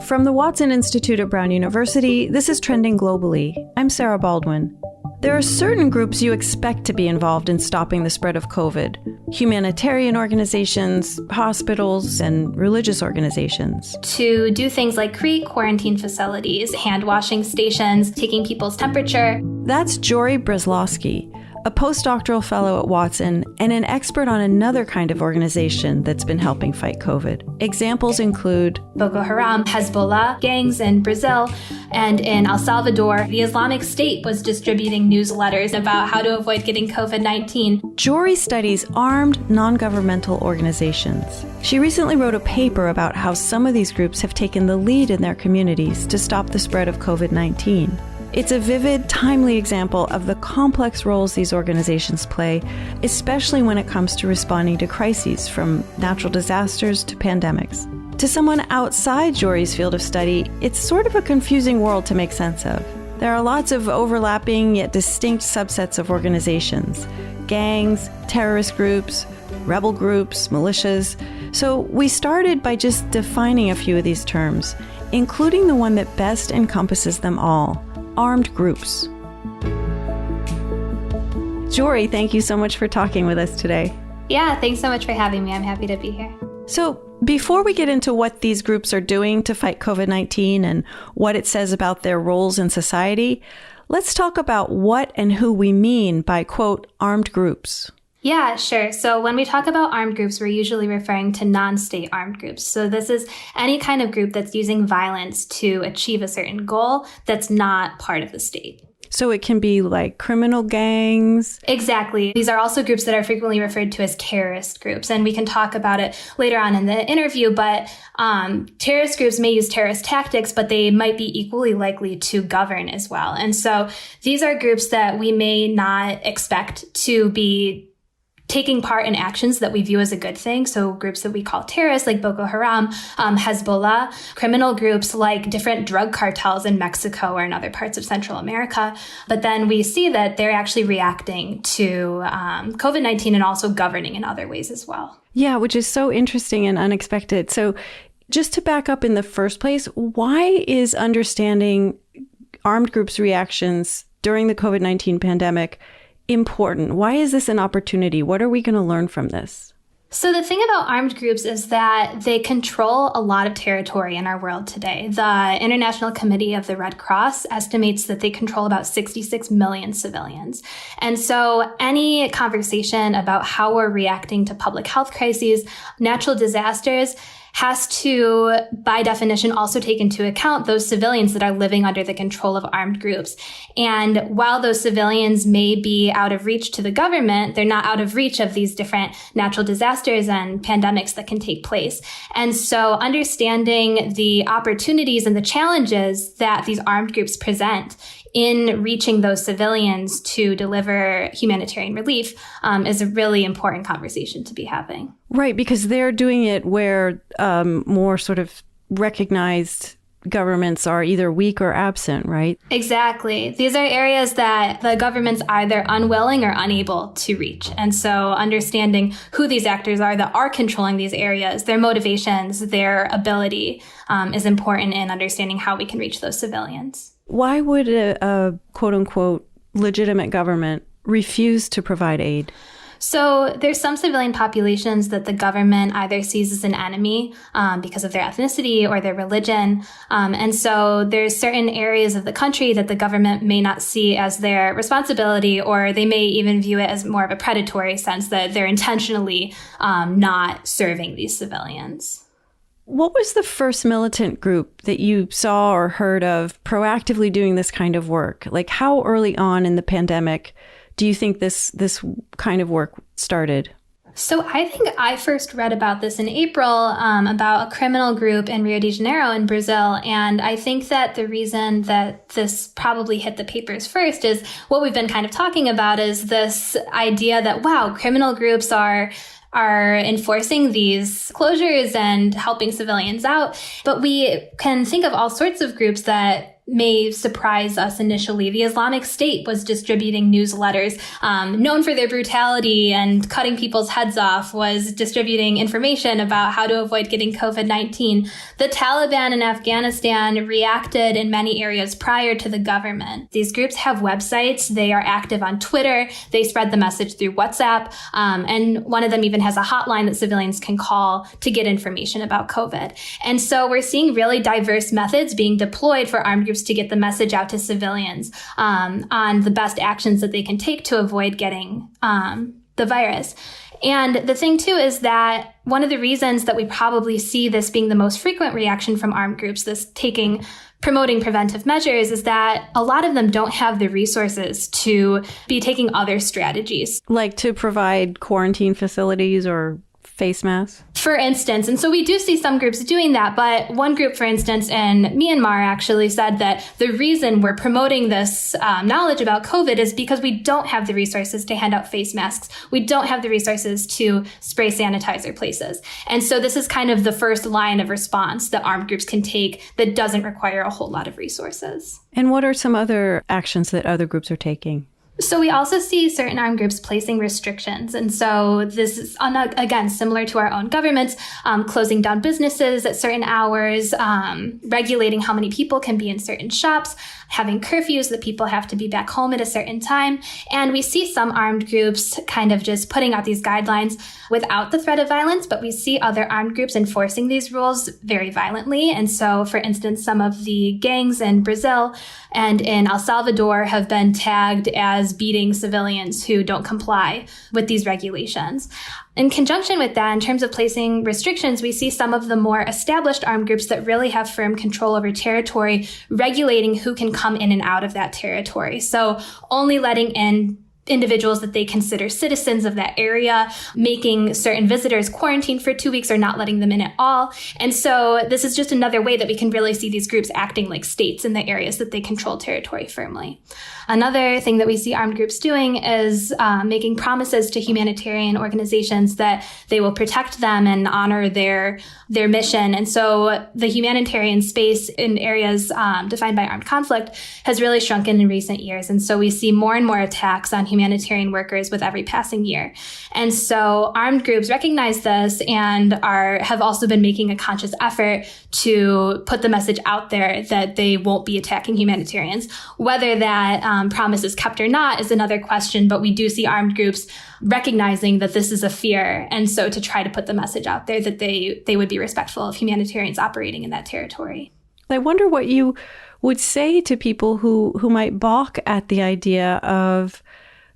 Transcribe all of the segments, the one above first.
From the Watson Institute at Brown University, this is Trending Globally. I'm Sarah Baldwin. There are certain groups you expect to be involved in stopping the spread of COVID. Humanitarian organizations, hospitals, and religious organizations. To do things like create quarantine facilities, hand washing stations, taking people's temperature. That's Jori Breslawski, a postdoctoral fellow at Watson and an expert on another kind of organization that's been helping fight COVID. Examples include Boko Haram, Hezbollah, gangs in Brazil, and in El Salvador, the Islamic State was distributing newsletters about how to avoid getting COVID-19. Jori studies armed, non-governmental organizations. She recently wrote a paper about how some of these groups have taken the lead in their communities to stop the spread of COVID-19. It's a vivid, timely example of the complex roles these organizations play, especially when it comes to responding to crises, from natural disasters to pandemics. To someone outside Jori's field of study, it's sort of a confusing world to make sense of. There are lots of overlapping yet distinct subsets of organizations: gangs, terrorist groups, rebel groups, militias. So we started by just defining a few of these terms, including the one that best encompasses them all: armed groups. Jori, thank you so much for talking with us today. Yeah, thanks so much for having me. I'm happy to be here. So before we get into what these groups are doing to fight COVID-19 and what it says about their roles in society, let's talk about what and who we mean by, quote, armed groups. Yeah, sure. So when we talk about armed groups, we're usually referring to non-state armed groups. So this is any kind of group that's using violence to achieve a certain goal that's not part of the state. So it can be like criminal gangs. Exactly. These are also groups that are frequently referred to as terrorist groups. And we can talk about it later on in the interview. But terrorist groups may use terrorist tactics, but they might be equally likely to govern as well. And so these are groups that we may not expect to be taking part in actions that we view as a good thing. So groups that we call terrorists, like Boko Haram, Hezbollah, criminal groups like different drug cartels in Mexico or in other parts of Central America. But then we see that they're actually reacting to COVID-19 and also governing in other ways as well. Yeah, which is so interesting and unexpected. So just to back up in the first place, why is understanding armed groups' reactions during the COVID-19 pandemic important? Why is this an opportunity? What are we going to learn from this? So the thing about armed groups is that they control a lot of territory in our world today. The International Committee of the Red Cross estimates that they control about 66 million civilians. And so any conversation about how we're reacting to public health crises, natural disasters, has to, by definition, also take into account those civilians that are living under the control of armed groups. And while those civilians may be out of reach to the government, they're not out of reach of these different natural disasters and pandemics that can take place. And so understanding the opportunities and the challenges that these armed groups present in reaching those civilians to deliver humanitarian relief is a really important conversation to be having. Right, because they're doing it where more sort of recognized governments are either weak or absent, right? Exactly. These are areas that the government's either unwilling or unable to reach. And so understanding who these actors are that are controlling these areas, their motivations, their ability is important in understanding how we can reach those civilians. Why would a quote-unquote legitimate government refuse to provide aid? So there's some civilian populations that the government either sees as an enemy because of their ethnicity or their religion. And so there's certain areas of the country that the government may not see as their responsibility, or they may even view it as more of a predatory sense that they're intentionally not serving these civilians. What was the first militant group that you saw or heard of proactively doing this kind of work? Like, how early on in the pandemic do you think this kind of work started? So I think I first read about this in April, about a criminal group in Rio de Janeiro in Brazil. And I think that the reason that this probably hit the papers first is what we've been kind of talking about, is this idea that, wow, criminal groups are enforcing these closures and helping civilians out. But we can think of all sorts of groups that may surprise us initially. The Islamic State was distributing newsletters, known for their brutality and cutting people's heads off, was distributing information about how to avoid getting COVID-19. The Taliban in Afghanistan reacted in many areas prior to the government. These groups have websites. They are active on Twitter. They spread the message through WhatsApp. And one of them even has a hotline that civilians can call to get information about COVID. And so we're seeing really diverse methods being deployed for armed groups to get the message out to civilians on the best actions that they can take to avoid getting the virus. And the thing, too, is that one of the reasons that we probably see this being the most frequent reaction from armed groups, this promoting preventive measures, is that a lot of them don't have the resources to be taking other strategies. Like to provide quarantine facilities or face masks? For instance. And so we do see some groups doing that. But one group, for instance, in Myanmar actually said that the reason we're promoting this knowledge about COVID is because we don't have the resources to hand out face masks. We don't have the resources to spray sanitizer places. And so this is kind of the first line of response that armed groups can take that doesn't require a whole lot of resources. And what are some other actions that other groups are taking? So we also see certain armed groups placing restrictions. And so this is, again, similar to our own governments, closing down businesses at certain hours, regulating how many people can be in certain shops, having curfews that people have to be back home at a certain time. And we see some armed groups kind of just putting out these guidelines without the threat of violence, but we see other armed groups enforcing these rules very violently. And so, for instance, some of the gangs in Brazil and in El Salvador have been tagged as beating civilians who don't comply with these regulations. In conjunction with that, in terms of placing restrictions, we see some of the more established armed groups that really have firm control over territory, regulating who can come in and out of that territory. So only letting in individuals that they consider citizens of that area, making certain visitors quarantine for 2 weeks or not letting them in at all. And so this is just another way that we can really see these groups acting like states in the areas that they control territory firmly. Another thing that we see armed groups doing is making promises to humanitarian organizations that they will protect them and honor their mission. And so the humanitarian space in areas defined by armed conflict has really shrunken in recent years. And so we see more and more attacks on humanitarian workers with every passing year. And so armed groups recognize this and have also been making a conscious effort to put the message out there that they won't be attacking humanitarians. Whether that promise is kept or not is another question, but we do see armed groups recognizing that this is a fear. And so to try to put the message out there that they would be respectful of humanitarians operating in that territory. I wonder what you would say to people who might balk at the idea of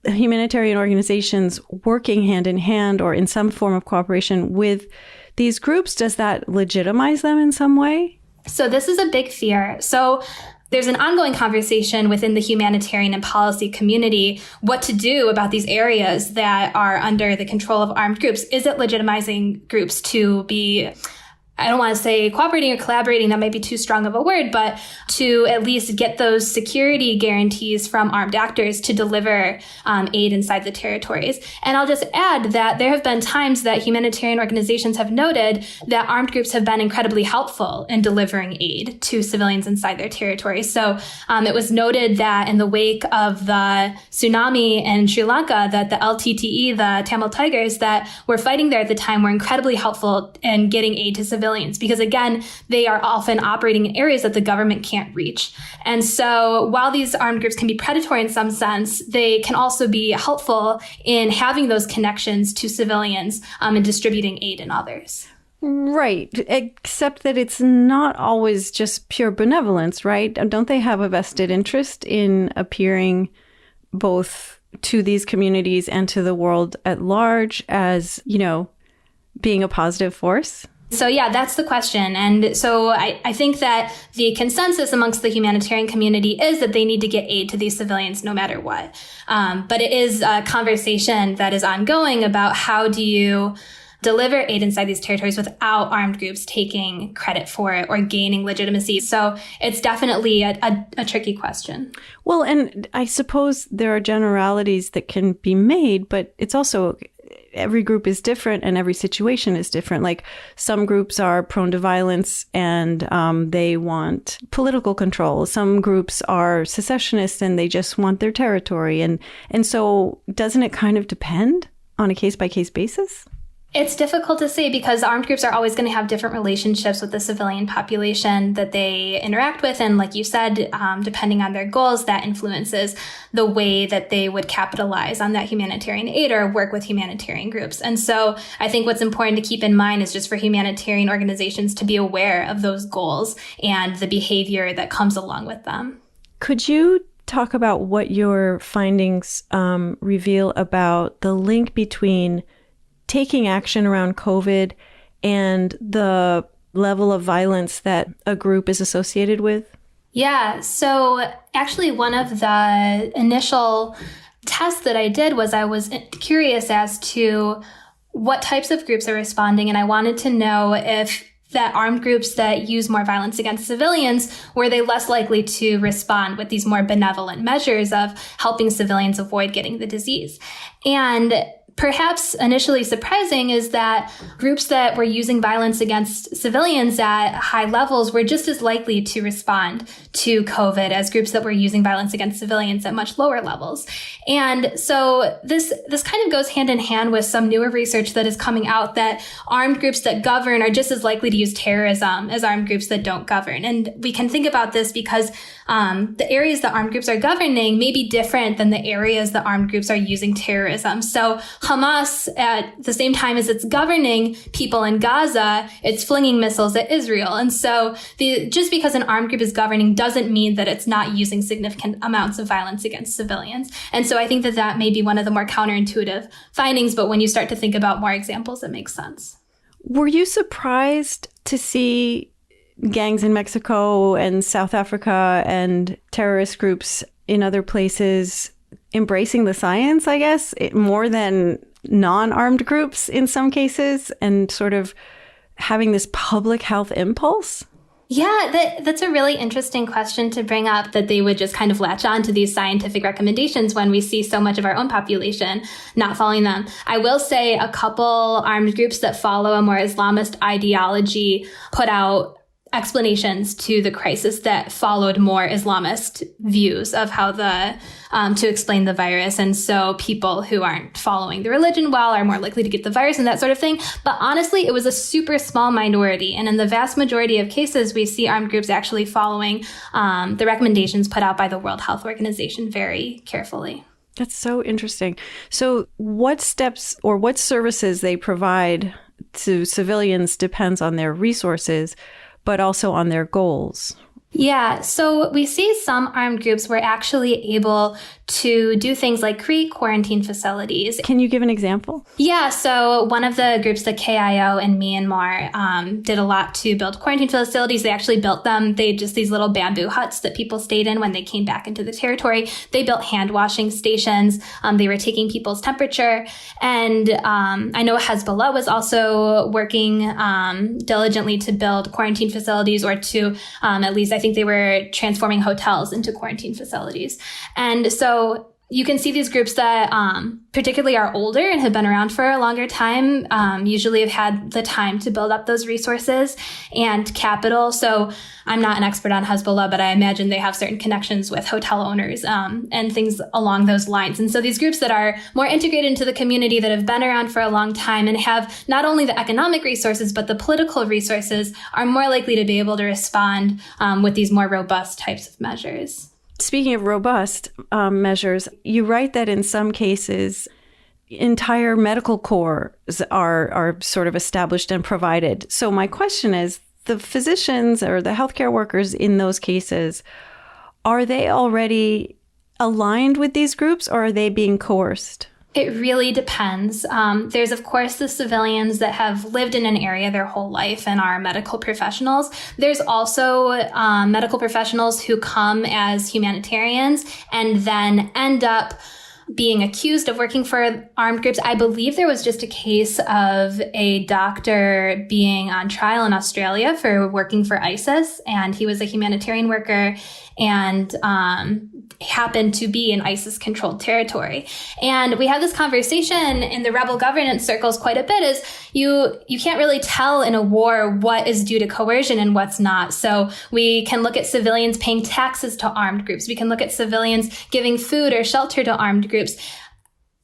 humanitarian organizations working hand in hand or in some form of cooperation with these groups. Does that legitimize them in some way? So this is a big fear. So there's an ongoing conversation within the humanitarian and policy community what to do about these areas that are under the control of armed groups. Is it legitimizing groups to be, I don't want to say cooperating or collaborating, that might be too strong of a word, but to at least get those security guarantees from armed actors to deliver aid inside the territories. And I'll just add that there have been times that humanitarian organizations have noted that armed groups have been incredibly helpful in delivering aid to civilians inside their territories. So it was noted that in the wake of the tsunami in Sri Lanka, that the LTTE, the Tamil Tigers that were fighting there at the time, were incredibly helpful in getting aid to civilians. Because again, they are often operating in areas that the government can't reach. And so while these armed groups can be predatory in some sense, they can also be helpful in having those connections to civilians and distributing aid in others. Right. Except that it's not always just pure benevolence, right? Don't they have a vested interest in appearing both to these communities and to the world at large as, being a positive force? So yeah, that's the question. And so I think that the consensus amongst the humanitarian community is that they need to get aid to these civilians no matter what. But it is a conversation that is ongoing about how do you deliver aid inside these territories without armed groups taking credit for it or gaining legitimacy. So it's definitely a tricky question. Well, and I suppose there are generalities that can be made, but it's also every group is different and every situation is different. Like some groups are prone to violence and they want political control. Some groups are secessionists and they just want their territory. And so doesn't it kind of depend on a case-by-case basis? It's difficult to say because armed groups are always going to have different relationships with the civilian population that they interact with. And like you said, depending on their goals, that influences the way that they would capitalize on that humanitarian aid or work with humanitarian groups. And so I think what's important to keep in mind is just for humanitarian organizations to be aware of those goals and the behavior that comes along with them. Could you talk about what your findings reveal about the link between taking action around COVID and the level of violence that a group is associated with? Yeah, so actually one of the initial tests that I did was I was curious as to what types of groups are responding, and I wanted to know if that armed groups that use more violence against civilians, were they less likely to respond with these more benevolent measures of helping civilians avoid getting the disease. And perhaps initially surprising is that groups that were using violence against civilians at high levels were just as likely to respond to COVID as groups that were using violence against civilians at much lower levels. And so this kind of goes hand in hand with some newer research that is coming out that armed groups that govern are just as likely to use terrorism as armed groups that don't govern. And we can think about this because the areas that armed groups are governing may be different than the areas that armed groups are using terrorism. So Hamas, at the same time as it's governing people in Gaza, it's flinging missiles at Israel. And so just because an armed group is governing doesn't mean that it's not using significant amounts of violence against civilians. And so I think that that may be one of the more counterintuitive findings, but when you start to think about more examples, it makes sense. Were you surprised to see gangs in Mexico and South Africa and terrorist groups in other places embracing the science, I guess, more than non-armed groups in some cases, and sort of having this public health impulse? Yeah, that's a really interesting question to bring up, that they would just kind of latch on to these scientific recommendations when we see so much of our own population not following them. I will say a couple armed groups that follow a more Islamist ideology put out explanations to the crisis that followed more Islamist views of how to explain the virus. And so people who aren't following the religion well are more likely to get the virus and that sort of thing. But honestly, it was a super small minority. And in the vast majority of cases, we see armed groups actually following the recommendations put out by the World Health Organization very carefully. That's so interesting. So what steps or what services they provide to civilians depends on their resources, but also on their goals. Yeah, so we see some armed groups were actually able to do things like create quarantine facilities. Can you give an example? Yeah, so one of the groups, the KIO in Myanmar, did a lot to build quarantine facilities. They actually built them. They just these little bamboo huts that people stayed in when they came back into the territory. They built hand washing stations. They were taking people's temperature. And I know Hezbollah was also working diligently to build quarantine facilities, or to at least I think they were transforming hotels into quarantine facilities. And so you can see these groups that particularly are older and have been around for a longer time, usually have had the time to build up those resources and capital. So I'm not an expert on Hezbollah, but I imagine they have certain connections with hotel owners and things along those lines. And so these groups that are more integrated into the community, that have been around for a long time and have not only the economic resources, but the political resources, are more likely to be able to respond with these more robust types of measures. Speaking of robust measures, you write that in some cases, entire medical corps are sort of established and provided. So my question is, the physicians or the healthcare workers in those cases, are they already aligned with these groups, or are they being coerced? It really depends. There's, of course, the civilians that have lived in an area their whole life and are medical professionals. There's also medical professionals who come as humanitarians and then end up being accused of working for armed groups. I believe there was just a case of a doctor being on trial in Australia for working for ISIS, and he was a humanitarian worker. And happen to be in ISIS-controlled territory. And we have this conversation in the rebel governance circles quite a bit, is you can't really tell in a war what is due to coercion and what's not. So we can look at civilians paying taxes to armed groups. We can look at civilians giving food or shelter to armed groups.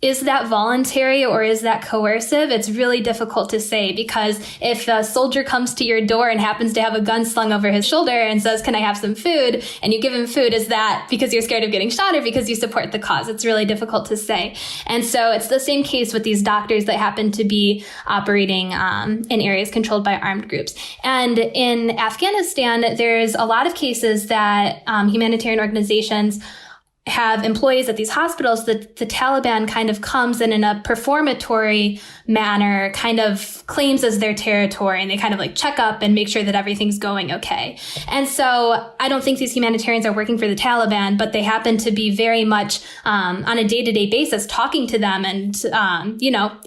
Is that voluntary or is that coercive? It's really difficult to say, because if a soldier comes to your door and happens to have a gun slung over his shoulder and says, "Can I have some food?" and you give him food, is that because you're scared of getting shot or because you support the cause? It's really difficult to say. And so it's the same case with these doctors that happen to be operating in areas controlled by armed groups. And in Afghanistan, there's a lot of cases that humanitarian organizations have employees at these hospitals that the Taliban kind of comes in a performatory manner, kind of claims as their territory, and they kind of like check up and make sure that everything's going okay. And so I don't think these humanitarians are working for the Taliban, but they happen to be very much on a day-to-day basis talking to them and,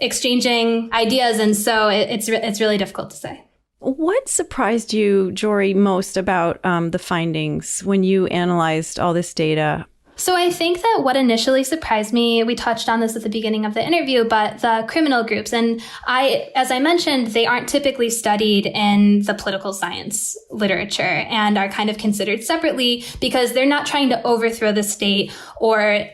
exchanging ideas. And so it's really difficult to say. What surprised you, Jori, most about the findings when you analyzed all this data? So I think that what initially surprised me, we touched on this at the beginning of the interview, but the criminal groups. And as I mentioned, they aren't typically studied in the political science literature and are kind of considered separately because they're not trying to overthrow the state or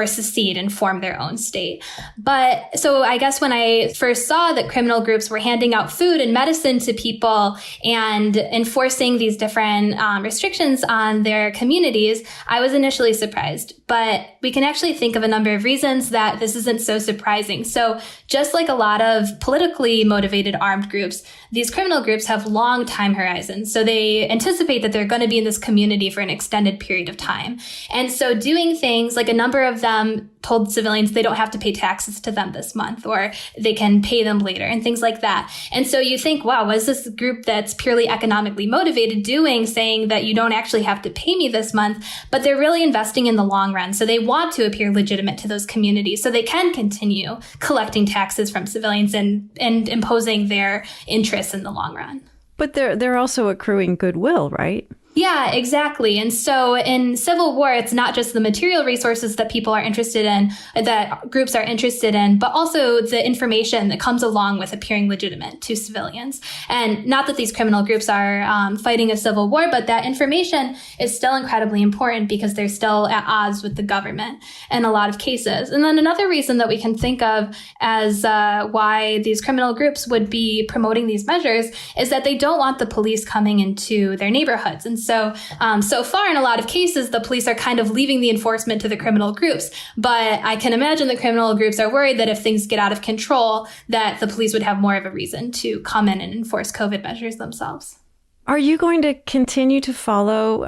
secede and form their own state. But so I guess when I first saw that criminal groups were handing out food and medicine to people and enforcing these different restrictions on their communities, I was initially surprised, but we can actually think of a number of reasons that this isn't so surprising. So just like a lot of politically motivated armed groups, these criminal groups have long time horizons. So they anticipate that they're going to be in this community for an extended period of time. And so doing things like a number of them told civilians they don't have to pay taxes to them this month, or they can pay them later and things like that. And so you think, wow, what is this group that's purely economically motivated doing, saying that you don't actually have to pay me this month, but they're really investing in the long run. So they want to appear legitimate to those communities so they can continue collecting taxes from civilians and imposing their interests in the long run. But they're also accruing goodwill, right? Yeah, exactly. And so in civil war, it's not just the material resources that people are interested in, that groups are interested in, but also the information that comes along with appearing legitimate to civilians. And not that these criminal groups are fighting a civil war, but that information is still incredibly important because they're still at odds with the government in a lot of cases. And then another reason that we can think of as why these criminal groups would be promoting these measures is that they don't want the police coming into their neighborhoods. And so far, in a lot of cases, the police are kind of leaving the enforcement to the criminal groups. But I can imagine the criminal groups are worried that if things get out of control, that the police would have more of a reason to come in and enforce COVID measures themselves. Are you going to continue to follow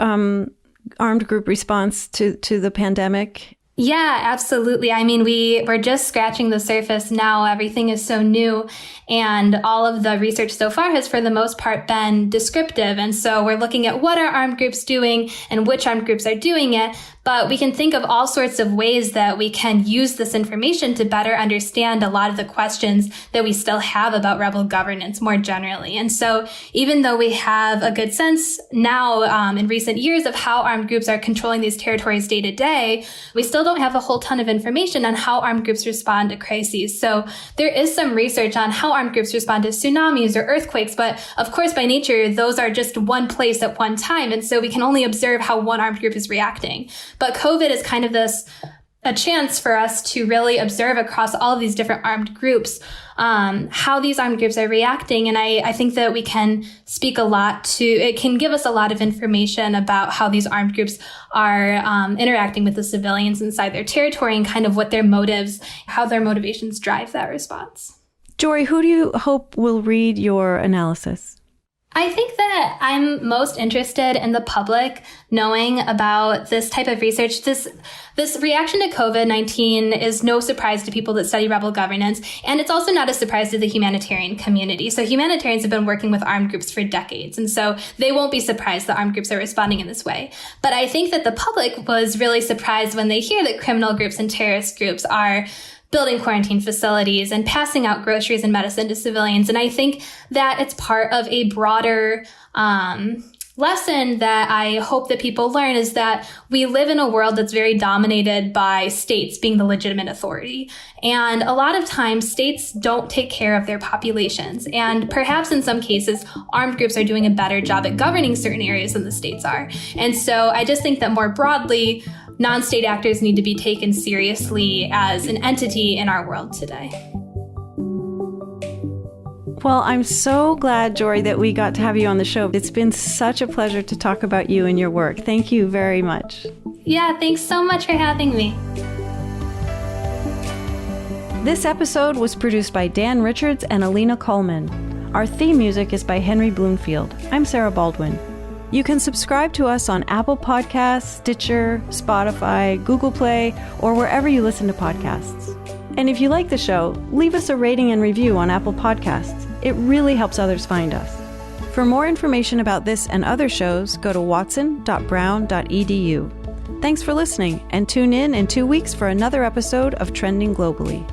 armed group response to the pandemic? Yeah, absolutely. I mean, we're just scratching the surface now. Everything is so new, and all of the research so far has, for the most part, been descriptive. And so we're looking at what are armed groups doing and which armed groups are doing it. But we can think of all sorts of ways that we can use this information to better understand a lot of the questions that we still have about rebel governance more generally. And so even though we have a good sense now in recent years of how armed groups are controlling these territories day to day, we still don't have a whole ton of information on how armed groups respond to crises. So there is some research on how armed groups respond to tsunamis or earthquakes, but of course, by nature, those are just one place at one time. And so we can only observe how one armed group is reacting. But COVID is kind of a chance for us to really observe across all of these different armed groups how these armed groups are reacting. And I think that we can speak a lot it can give us a lot of information about how these armed groups are interacting with the civilians inside their territory and kind of what their motives, how their motivations drive that response. Jori, who do you hope will read your analysis? I think that I'm most interested in the public knowing about this type of research. This reaction to COVID-19 is no surprise to people that study rebel governance, and it's also not a surprise to the humanitarian community. So humanitarians have been working with armed groups for decades, and so they won't be surprised that armed groups are responding in this way. But I think that the public was really surprised when they hear that criminal groups and terrorist groups are building quarantine facilities and passing out groceries and medicine to civilians. And I think that it's part of a broader lesson that I hope that people learn is that we live in a world that's very dominated by states being the legitimate authority. And a lot of times states don't take care of their populations. And perhaps in some cases, armed groups are doing a better job at governing certain areas than the states are. And so I just think that more broadly, non-state actors need to be taken seriously as an entity in our world today. Well, I'm so glad, Jori, that we got to have you on the show. It's been such a pleasure to talk about you and your work. Thank you very much. Yeah, thanks so much for having me. This episode was produced by Dan Richards and Alina Coleman. Our theme music is by Henry Bloomfield. I'm Sarah Baldwin. You can subscribe to us on Apple Podcasts, Stitcher, Spotify, Google Play, or wherever you listen to podcasts. And if you like the show, leave us a rating and review on Apple Podcasts. It really helps others find us. For more information about this and other shows, go to watson.brown.edu. Thanks for listening, and tune in 2 weeks for another episode of Trending Globally.